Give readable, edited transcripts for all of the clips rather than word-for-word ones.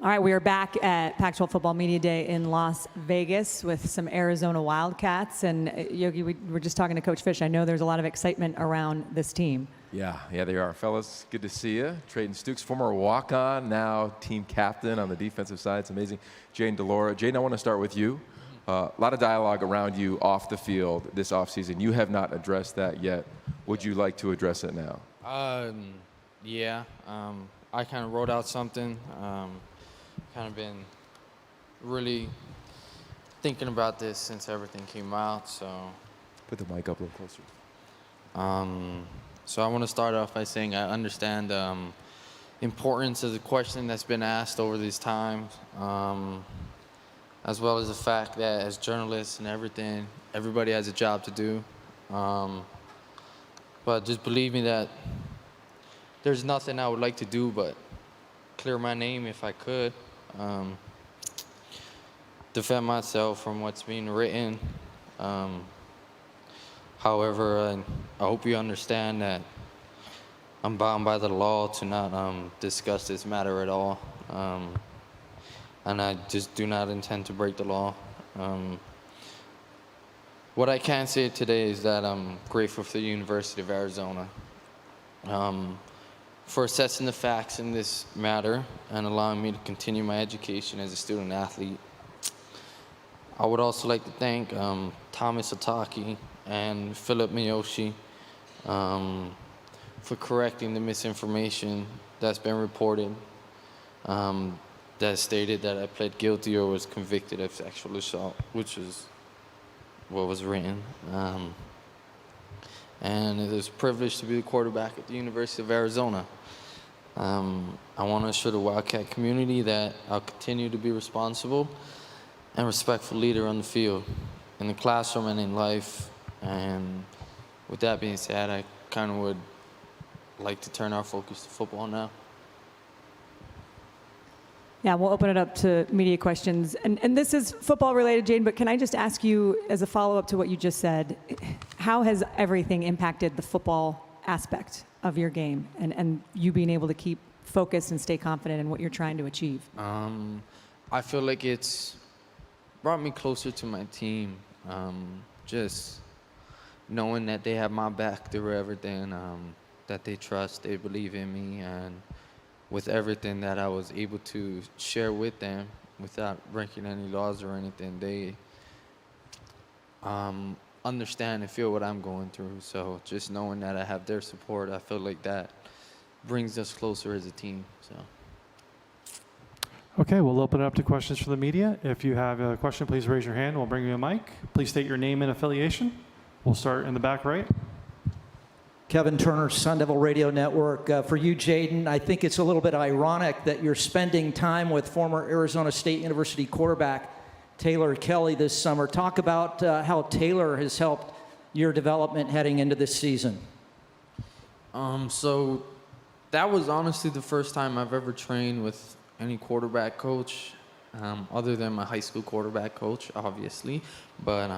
All right, we are back at Pac-12 Football Media Day in Las Vegas with some Arizona Wildcats. And Yogi, we were just talking to Coach Fish. I know there's a lot of excitement around this team. Yeah, they are. Fellas, good to see you. Treydan Stukes, former walk-on, now team captain on the defensive side. It's amazing. Jayden DeLaura. Jayden, I want to start with you. A lot of dialogue around you off the field this offseason. You have not addressed that yet. Would you like to address it now? Yeah. I kind of wrote out something. Kind of been really thinking about this since everything came out, so. Put the mic up a little closer. So I want to start off by saying I understand the importance of the question that's been asked over these times, as well as the fact that as journalists and everything, everybody has a job to do. But just believe me that there's nothing I would like to do but clear my name if I could. Defend myself from what's being written. However, I hope you understand that I'm bound by the law to not discuss this matter at all. And I just do not intend to break the law. What I can say today is that I'm grateful for the University of Arizona for assessing the facts in this matter and allowing me to continue my education as a student athlete. I would also like to thank Thomas Otaki and Philip Miyoshi for correcting the misinformation that's been reported that stated that I pled guilty or was convicted of sexual assault, which is what was written. And it is a privilege to be the quarterback at the University of Arizona. I want to assure the Wildcat community that I'll continue to be responsible and respectful leader on the field, in the classroom and in life. And with that being said, I kind of would like to turn our focus to football now. Yeah, we'll open it up to media questions. And this is football related, Jayden, but can I just ask you, as a follow-up to what you just said, how has everything impacted the football aspect of your game and you being able to keep focused and stay confident in what you're trying to achieve? I feel like it's brought me closer to my team. Just knowing that they have my back through everything, that they trust, they believe in me, and with everything that I was able to share with them without breaking any laws or anything, they understand and feel what I'm going through. So just knowing that I have their support, I feel like that brings us closer as a team. So. Okay, we'll open it up to questions from the media. If you have a question, please raise your hand. We'll bring you a mic. Please state your name and affiliation. We'll start in the back right. Kevin Turner, Sun Devil Radio Network. For you, Jayden, I think it's a little bit ironic that you're spending time with former Arizona State University quarterback Taylor Kelly this summer. Talk about how Taylor has helped your development heading into this season. So that was honestly the first time I've ever trained with any quarterback coach, other than my high school quarterback coach, obviously. But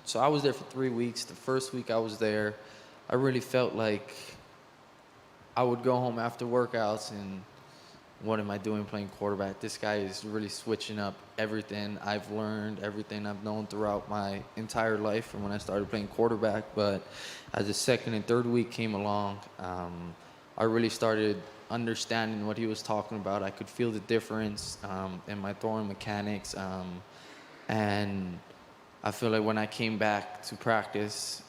so I was there for 3 weeks. The first week I was there, I really felt like I would go home after workouts and what am I doing playing quarterback? This guy is really switching up everything I've learned, everything I've known throughout my entire life from when I started playing quarterback. But as the second and third week came along, I really started understanding what he was talking about. I could feel the difference in my throwing mechanics. And I feel like when I came back to practice,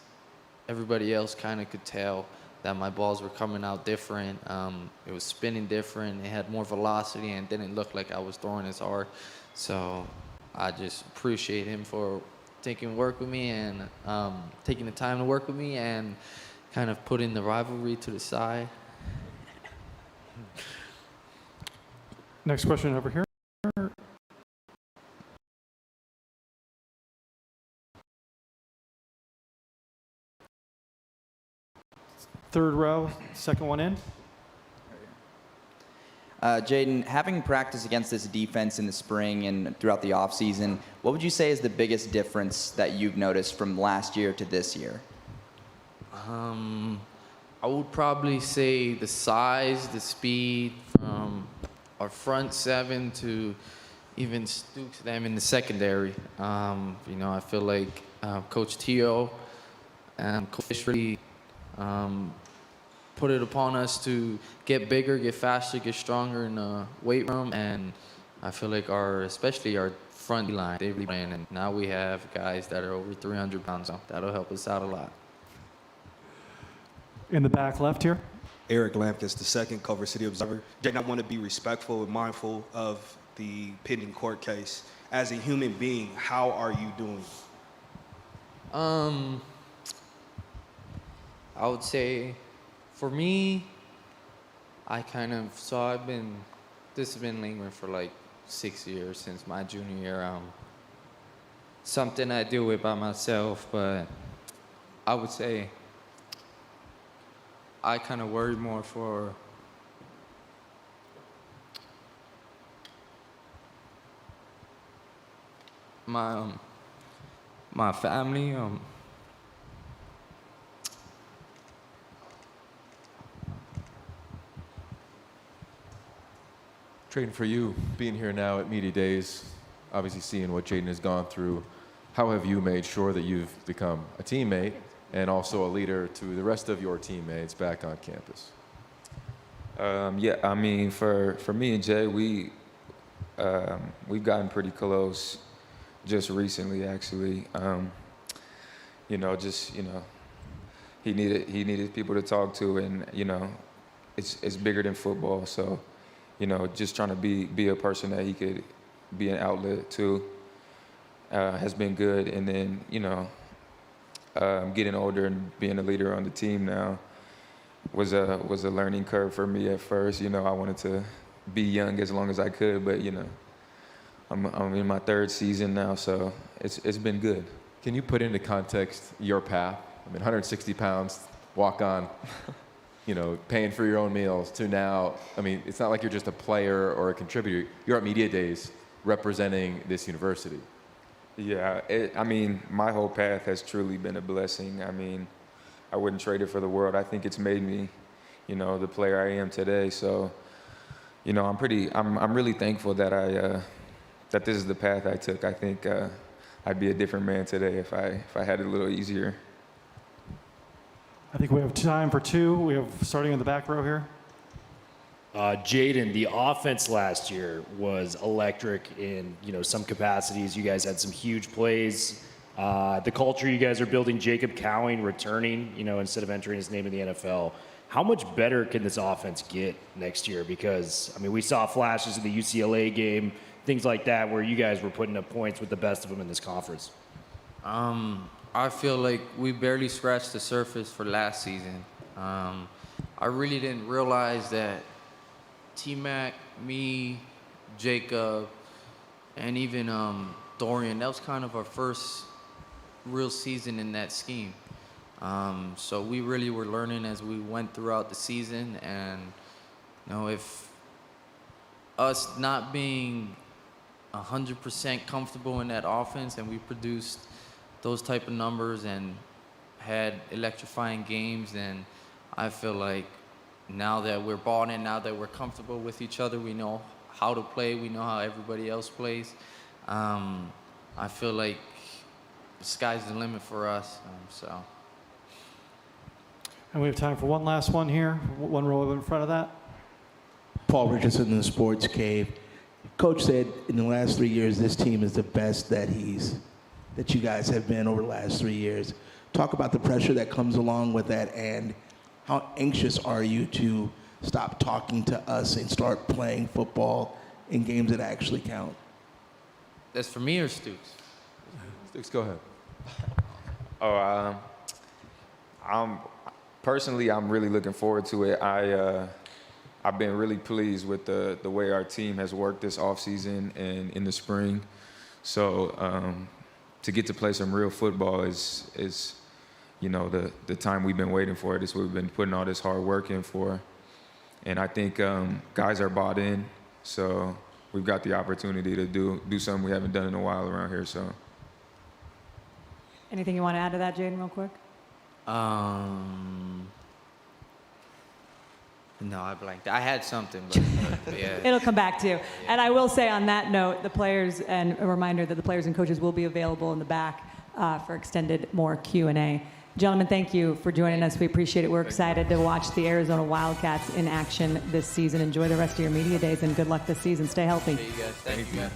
everybody else kind of could tell that my balls were coming out different. It was spinning different. It had more velocity and didn't look like I was throwing as hard. So I just appreciate him for taking work with me and taking the time to work with me and kind of putting the rivalry to the side. Next question over here. Third row, second one in. Jayden, having practiced against this defense in the spring and throughout the offseason, what would you say is the biggest difference that you've noticed from last year to this year? I would probably say the size, the speed from our front seven to even Stukes, them in the secondary. I feel like Coach Tio and Coach Fish really put it upon us to get bigger, get faster, get stronger in the weight room. And I feel like especially our front line, they really playing. And now we have guys that are over 300 pounds. So that'll help us out a lot. In the back left here. Eric Lampkins, the second Culver City Observer. Jayden, I want to be respectful and mindful of the pending court case. As a human being, how are you doing? I would say, for me, this has been lingering for like 6 years since my junior year. Something I deal with by myself, but I would say I kind of worry more for my family. Treydan, for you, being here now at Media Days, obviously seeing what Jayden has gone through, how have you made sure that you've become a teammate and also a leader to the rest of your teammates back on campus? Yeah, I mean, for me and Jay, we've gotten pretty close just recently, actually. He needed people to talk to, and it's bigger than football. So, just trying to be a person that he could be an outlet to has been good. And then, getting older and being a leader on the team now was a learning curve for me at first. I wanted to be young as long as I could, but I'm in my third season now, so it's been good. Can you put into context your path? 160 pounds, walk on, paying for your own meals to now. It's not like you're just a player or a contributor. You're at Media Days representing this university. Yeah, my whole path has truly been a blessing. I wouldn't trade it for the world. I think it's made me, the player I am today. So, I'm really thankful that that this is the path I took. I think I'd be a different man today if I had it a little easier. I think we have time for two. We have starting in the back row here. Jayden, the offense last year was electric in some capacities. You guys had some huge plays. The culture you guys are building, Jacob Cowing returning, instead of entering his name in the NFL. How much better can this offense get next year? Because we saw flashes in the UCLA game, things like that, where you guys were putting up points with the best of them in this conference. I feel like we barely scratched the surface for last season. I really didn't realize that T-Mac, me, Jacob, and even Dorian, that was kind of our first real season in that scheme. So we really were learning as we went throughout the season. And, if us not being 100% comfortable in that offense and we produced those type of numbers and had electrifying games, then I feel like now that we're bought in, now that we're comfortable with each other, we know how to play, we know how everybody else plays. I feel like the sky's the limit for us. And we have time for one last one here. One row in front of that. Paul Richardson in the Sports Cave. Coach said in the last 3 years, this team is the best that you guys have been over the last 3 years. Talk about the pressure that comes along with that, and how anxious are you to stop talking to us and start playing football in games that actually count? That's for me or Stukes? Stukes, go ahead. I'm really looking forward to it. I've been really pleased with the way our team has worked this offseason and in the spring. So to get to play some real football is the time we've been waiting for. This is what we've been putting all this hard work in for. And I think guys are bought in, so we've got the opportunity to do something we haven't done in a while around here. So, Anything you want to add to that, Jayden, real quick? No, I blanked. I had something, but yeah. It'll come back to you. And I will say on that note, the players, and a reminder that the players and coaches will be available in the back for extended more Q&A. Gentlemen, thank you for joining us. We appreciate it. We're excited to watch the Arizona Wildcats in action this season. Enjoy the rest of your media days and good luck this season. Stay healthy. Hey, you guys. Thank you.